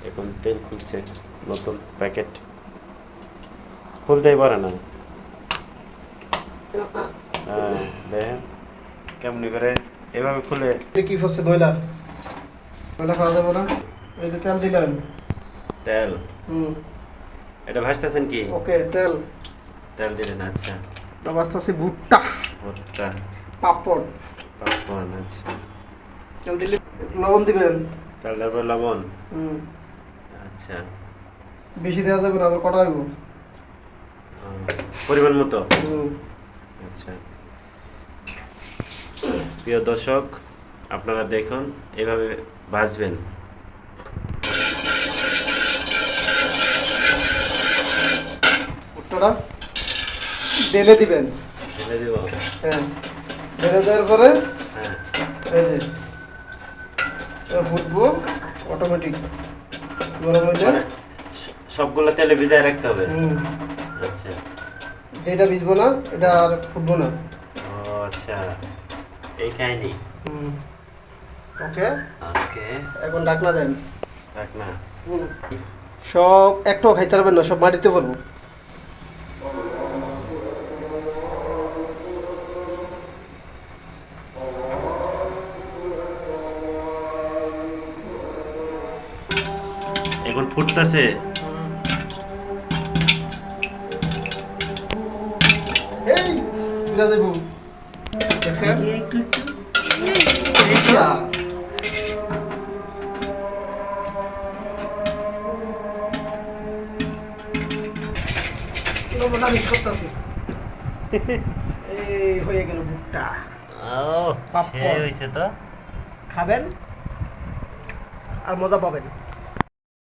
এখন তেল খুলছে, নতুন প্যাকেট খুলতেই পারে না। হ্যাঁ দেখেন কেমনি করে এভাবে খুলে। কি ফসছে ময়লা ময়লা খাওয়া যাবে না। এই যে তেল দিলেন। তেল এটা ভাজতেছেন কি? ওকে তেল তেল দিলেন, আচ্ছা। বাস্তাছি ভুট্টা ভুট্টা পাপড় পাপন, আচ্ছা। তেল দিলে একটু লবণ দিবেন। তেল তারপর লবণ, হুম আচ্ছা। বেশি দেওয়া যাবে না, আবার কটা হইব। পরিমাণ মতো, হুম আচ্ছা। প্রিয় দর্শক, আপনারা দেখুন এভাবে ভাজবেন। ভুট্টাটা ঢেলে দিবেন। ঢেলে দিব, হ্যাঁ ঢেলে দেওয়ার পরে হ্যাঁ। এই যে এটা ফুটবো অটোমেটিক গরম হয়ে যায়। মানে সবগুলো তেলে ভিজায় রাখতে হবে, হুম আচ্ছা। যেটা ভিজবো না এটা আর ফুটবো না। ও আচ্ছা, এই কাহিনি। হুম ওকে ওকে, এখন ঢাকনা দেন। থাক না। সব একটাও খাইতে পারবেন না, সব মাটিতে পারবো। এখন ফুটতেছে, এই বিরা দেবো দেখছেন। এইটা লবণটা মিক্স করতেছি। এই হয়ে গেল ভুট্টা। ও পাপ্পড়। সেই হয়েছে তো। খাবেন আর মজা পাবেন।